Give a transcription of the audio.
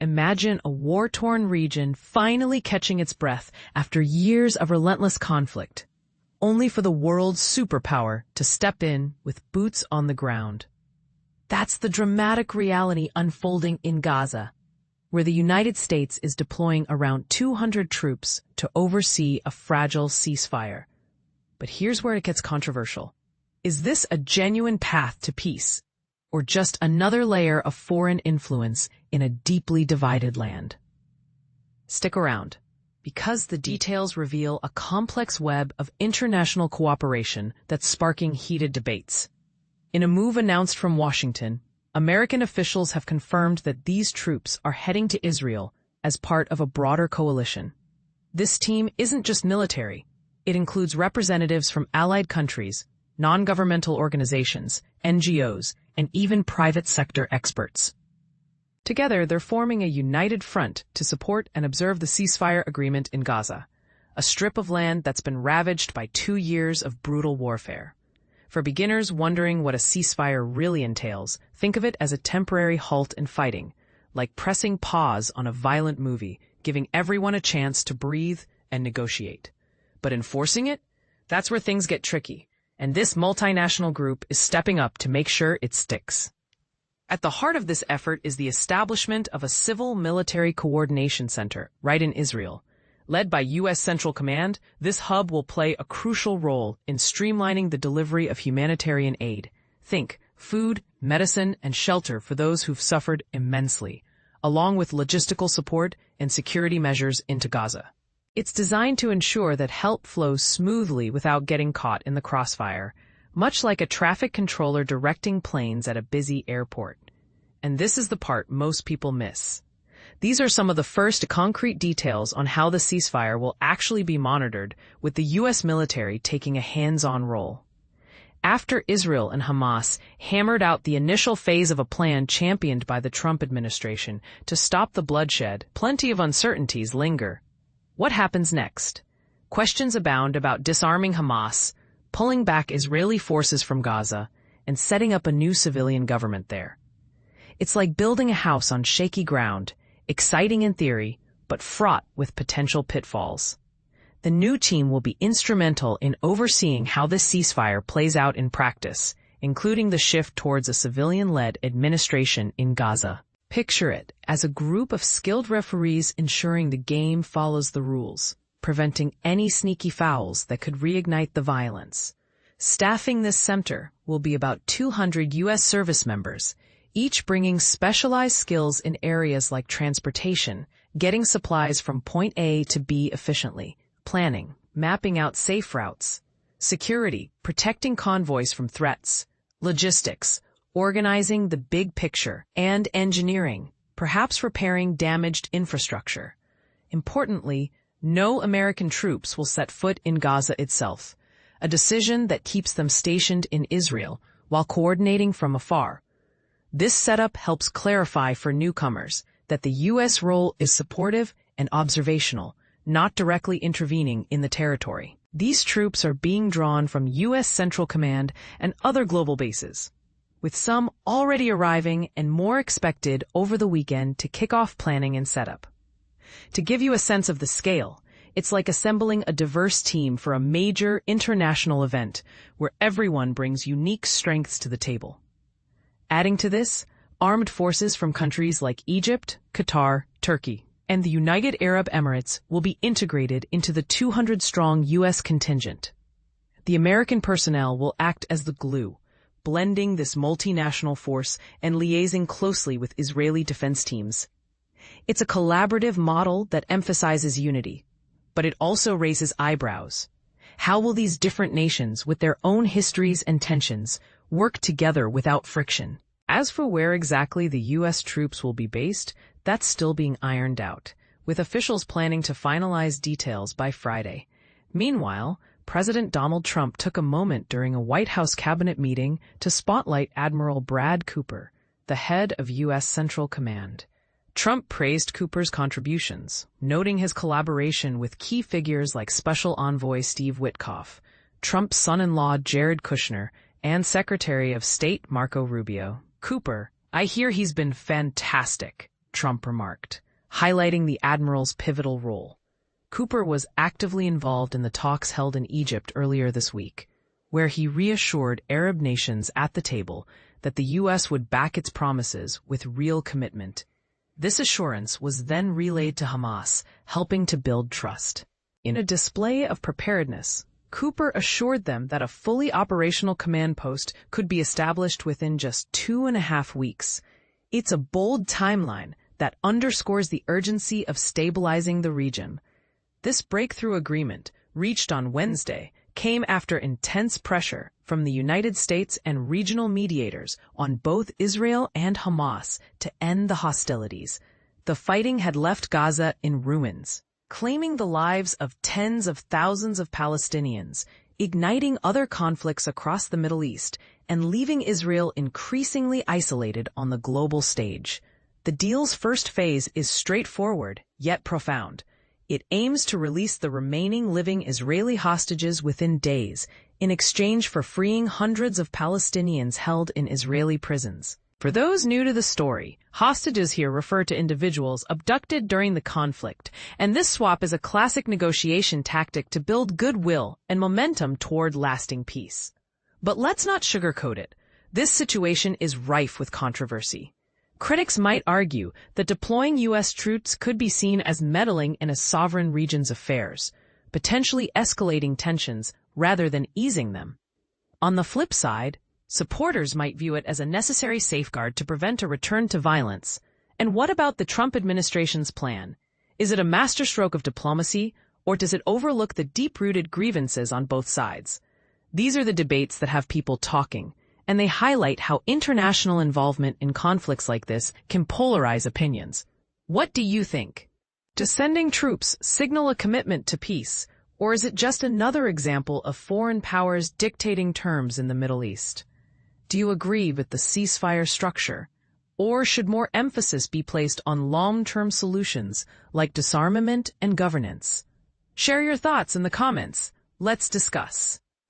Imagine a war-torn region finally catching its breath after years of relentless conflict, only for the world's superpower to step in with boots on the ground. That's the dramatic reality unfolding in Gaza, where the United States is deploying around 200 troops to oversee a fragile ceasefire. But here's where it gets controversial. Is this a genuine path to peace, or just another layer of foreign influence in a deeply divided land? Stick around, because the details reveal a complex web of international cooperation that's sparking heated debates. In a move announced from Washington, American officials have confirmed that these troops are heading to Israel as part of a broader coalition. This team isn't just military. It includes representatives from allied countries, non-governmental organizations, NGOs, and even private sector experts. Together, they're forming a united front to support and observe the ceasefire agreement in Gaza, a strip of land that's been ravaged by 2 years of brutal warfare. For beginners wondering what a ceasefire really entails, think of it as a temporary halt in fighting, like pressing pause on a violent movie, giving everyone a chance to breathe and negotiate. But enforcing it? That's where things get tricky, and this multinational group is stepping up to make sure it sticks. At the heart of this effort is the establishment of a civil-military coordination center right in Israel. Led by U.S. Central Command, this hub will play a crucial role in streamlining the delivery of humanitarian aid. Think food, medicine, and shelter for those who've suffered immensely, along with logistical support and security measures into Gaza. It's designed to ensure that help flows smoothly without getting caught in the crossfire, much like a traffic controller directing planes at a busy airport. And this is the part most people miss. These are some of the first concrete details on how the ceasefire will actually be monitored, with the U.S. military taking a hands-on role. After Israel and Hamas hammered out the initial phase of a plan championed by the Trump administration to stop the bloodshed, plenty of uncertainties linger. What happens next? Questions abound about disarming Hamas, pulling back Israeli forces from Gaza, and setting up a new civilian government there. It's like building a house on shaky ground, exciting in theory, but fraught with potential pitfalls. The new team will be instrumental in overseeing how this ceasefire plays out in practice, including the shift towards a civilian-led administration in Gaza. Picture it as a group of skilled referees ensuring the game follows the rules, preventing any sneaky fouls that could reignite the violence. Staffing this center will be about 200 U.S. service members, each bringing specialized skills in areas like transportation, getting supplies from point A to B efficiently, planning, mapping out safe routes, security, protecting convoys from threats, logistics, organizing the big picture, and engineering, perhaps repairing damaged infrastructure. Importantly, no American troops will set foot in Gaza itself, a decision that keeps them stationed in Israel while coordinating from afar. This setup helps clarify for newcomers that the U.S. role is supportive and observational, not directly intervening in the territory. These troops are being drawn from U.S. Central Command and other global bases, with some already arriving and more expected over the weekend to kick off planning and setup. To give you a sense of the scale, it's like assembling a diverse team for a major international event where everyone brings unique strengths to the table. Adding to this, armed forces from countries like Egypt, Qatar, Turkey, and the United Arab Emirates will be integrated into the 200-strong U.S. contingent. The American personnel will act as the glue, blending this multinational force and liaising closely with Israeli defense teams. It's a collaborative model that emphasizes unity, but it also raises eyebrows. How will these different nations, with their own histories and tensions, work together without friction? As for where exactly the U.S. troops will be based, that's still being ironed out, with officials planning to finalize details by Friday. Meanwhile, President Donald Trump took a moment during a White House cabinet meeting to spotlight Admiral Brad Cooper, the head of U.S. Central Command. Trump praised Cooper's contributions, noting his collaboration with key figures like Special Envoy Steve Witkoff, Trump's son-in-law Jared Kushner, and Secretary of State Marco Rubio. Cooper, I hear he's been fantastic. Trump remarked, highlighting the admiral's pivotal role. Cooper was actively involved in the talks held in Egypt earlier this week, where he reassured Arab nations at the table that the U.S. would back its promises with real commitment. This assurance was then relayed to Hamas, helping to build trust. In a display of preparedness, Cooper assured them that a fully operational command post could be established within just 2.5 weeks. It's a bold timeline that underscores the urgency of stabilizing the region. This breakthrough agreement, reached on Wednesday, came after intense pressure from the United States and regional mediators on both Israel and Hamas to end the hostilities. The fighting had left Gaza in ruins, claiming the lives of tens of thousands of Palestinians, igniting other conflicts across the Middle East, and leaving Israel increasingly isolated on the global stage. The deal's first phase is straightforward, yet profound. It aims to release the remaining living Israeli hostages within days, in exchange for freeing hundreds of Palestinians held in Israeli prisons. For those new to the story, hostages here refer to individuals abducted during the conflict, and this swap is a classic negotiation tactic to build goodwill and momentum toward lasting peace. But let's not sugarcoat it. This situation is rife with controversy. Critics might argue that deploying U.S. troops could be seen as meddling in a sovereign region's affairs, potentially escalating tensions rather than easing them. On the flip side, supporters might view it as a necessary safeguard to prevent a return to violence. And what about the Trump administration's plan? Is it a masterstroke of diplomacy, or does it overlook the deep-rooted grievances on both sides? These are the debates that have people talking, and they highlight how international involvement in conflicts like this can polarize opinions. What do you think? Does sending troops signal a commitment to peace, or is it just another example of foreign powers dictating terms in the Middle East? Do you agree with the ceasefire structure, or should more emphasis be placed on long-term solutions like disarmament and governance? Share your thoughts in the comments. Let's discuss.